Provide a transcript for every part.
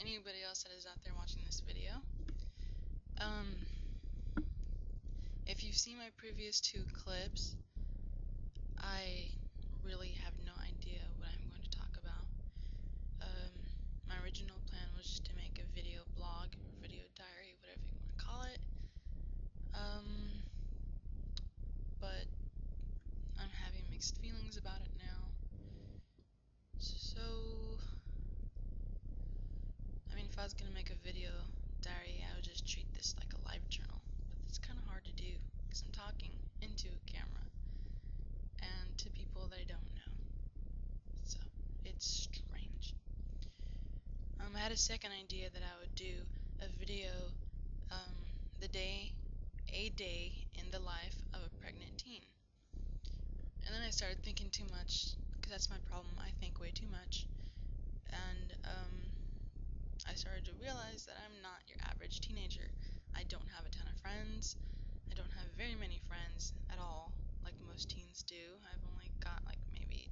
anybody else that is out there watching this video. If you've seen my previous two clips, I really have no idea what I'm going to talk about. My original plan was just to make a video blog, or video diary, whatever you want to call it. But I'm having mixed feelings about it now. So, if I was going to make a video diary, I would just treat this like a live journal. But it's kind of hard to do because I'm talking into a camera and to people that I don't know. So, it's strange. I had a second idea that I would do a video, a day in the life of a pregnant teen. And then I started thinking too much, because that's my problem. I think way too much. And I started to realize that I'm not your average teenager. I don't have a ton of friends. I don't have very many friends at all, like most teens do. I've only got like maybe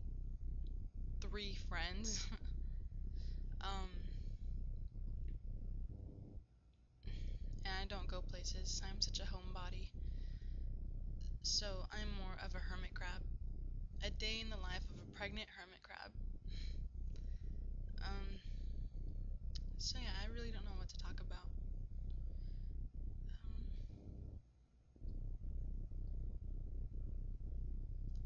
3 friends. And I don't go places. I'm such a homebody. So I'm more of a hermit crab. A day in the life of a pregnant hermit crab. So yeah, I really don't know what to talk about.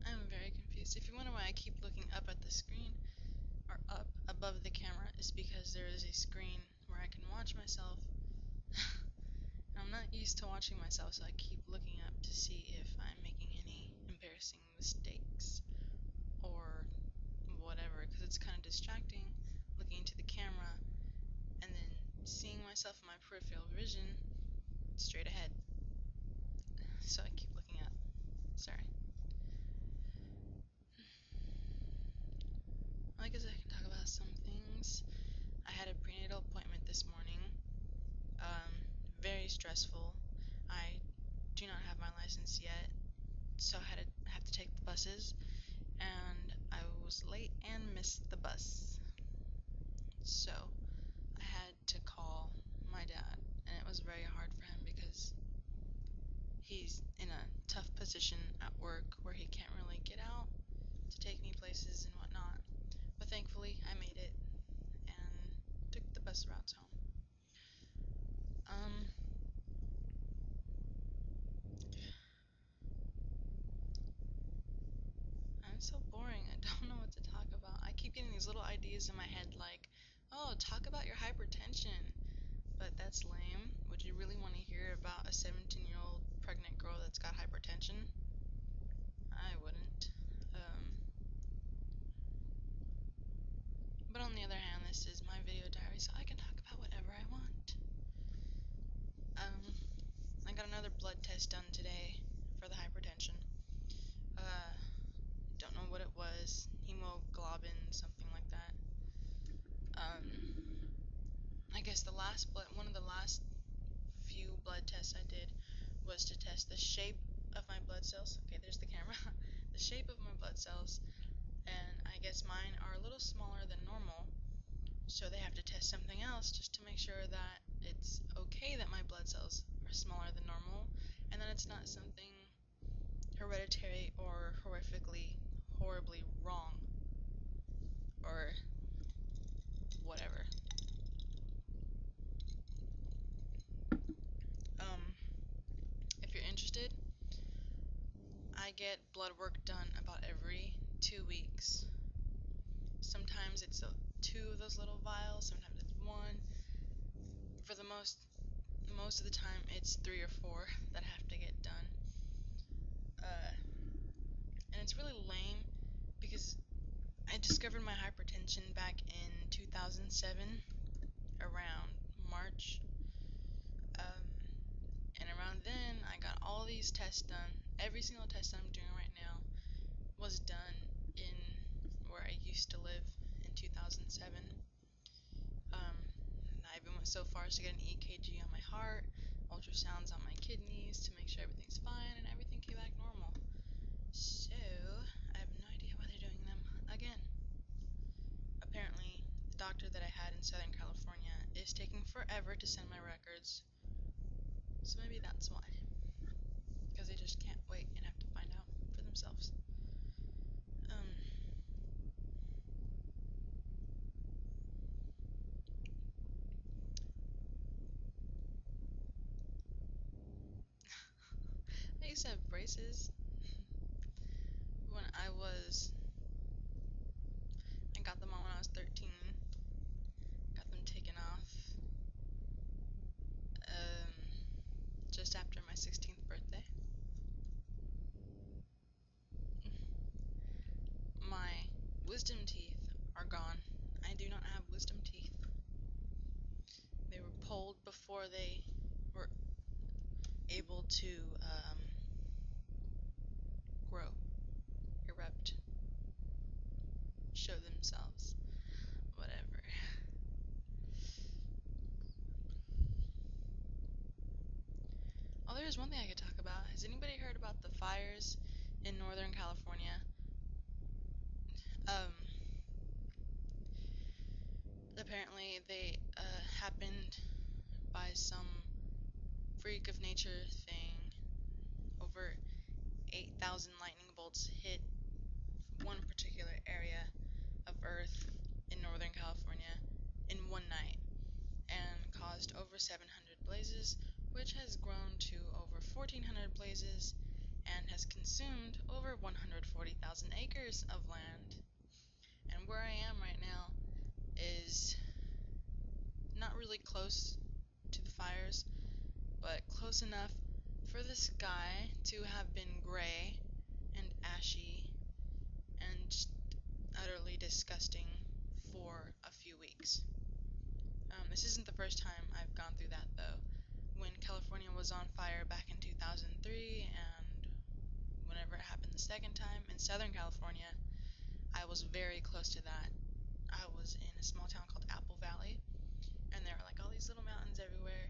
I'm very confused. If you wonder why I keep looking up at the screen, or up above the camera, is because there is a screen where I can watch myself. I'm not used to watching myself, so I keep looking up to see if I'm making any embarrassing mistakes or whatever, because it's kind of distracting looking into the camera and then seeing myself in my peripheral vision straight ahead. So I keep looking up. Sorry. I guess I can talk about some things. I had a prenatal appointment this morning. Very stressful. I do not have my license yet, so I have to take the buses, and I was late and missed the bus. So I had to call my dad, and it was very hard for him because he's in a tough position at work where he can't really get out to take me places and whatnot. But thankfully, I made it and took the bus routes home. I'm so boring. I don't know what to talk about. I keep getting these little ideas in my head like, oh, talk about your hypertension. But that's lame. Would you really want to hear about a 17-year-old pregnant girl that's got hypertension? I wouldn't. But on the other hand, this is my video diary, so I can talk about whatever I want. I got another blood test done today for the hypertension. Don't know what it was. Hemoglobin, something like that. I guess one of the last few blood tests I did was to test the shape of my blood cells. Okay, there's the camera. The shape of my blood cells, and I guess mine are a little smaller than normal, so they have to test something else just to make sure that it's okay that my blood cells are smaller than normal, and that it's not something hereditary or horribly wrong, or whatever. If you're interested, I get blood work done about every 2 weeks. Sometimes it's 2 of those little vials, sometimes it's 1. For the most of the time, it's 3 or 4 that have to get done. And it's really lame because I discovered my hypertension back in 2007, around March. And around then, I got all these tests done. Every single test I'm doing right now was done in where I used to live in 2007. I even went so far as to get an EKG on my heart, ultrasounds on my kidneys to make sure everything's fine, and everything came back normal. So, I have no idea why they're doing them again. Apparently, the doctor that I had in Southern California is taking forever to send my records. So maybe that's why. Because they just can't wait and have to find out for themselves. I used to have braces when I got them on when I was 13. Got them taken off um, just after my 16th birthday. My wisdom teeth are gone. I do not have wisdom teeth. They were pulled before they were able to grow, erupt, show themselves, whatever. Oh, there's one thing I could talk about. Has anybody heard about the fires in Northern California? Um, Apparently they happened by some freak of nature thing. Over 8,000 lightning bolts hit one particular area of Earth in Northern California in one night and caused over 700 blazes, which has grown to over 1,400 blazes and has consumed over 140,000 acres of land. And where I am right now is not really close to the fires, but close enough for the sky to have been gray and ashy and just utterly disgusting for a few weeks. This isn't the first time I've gone through that, though. When California was on fire back in 2003, and whenever it happened the second time in Southern California, I was very close to that. I was in a small town called Apple Valley, and there were like all these little mountains everywhere,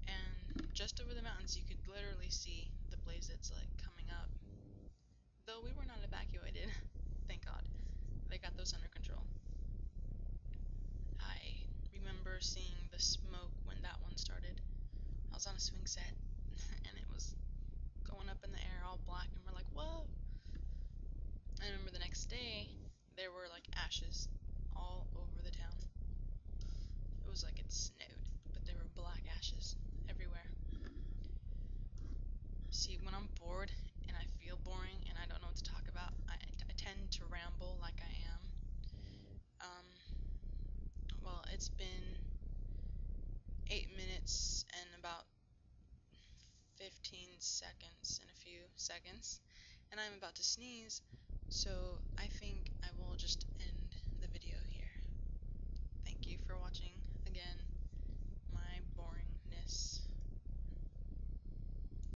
and just over the mountains you could literally see the blazes like coming up. Though we were not evacuated, thank God. They got those under control. I remember seeing the smoke when that one started. I was on a swing set, and it was going up in the air all black, and we're like, whoa! I remember the next day, there were like ashes all over the town. It was like it snowed, but there were black ashes everywhere. See, when I'm bored and I feel boring and I don't know what to talk about, I tend to ramble like I am. Well, it's been 8 minutes and about 15 seconds and a few seconds, and I'm about to sneeze, so I think I will just end the video here.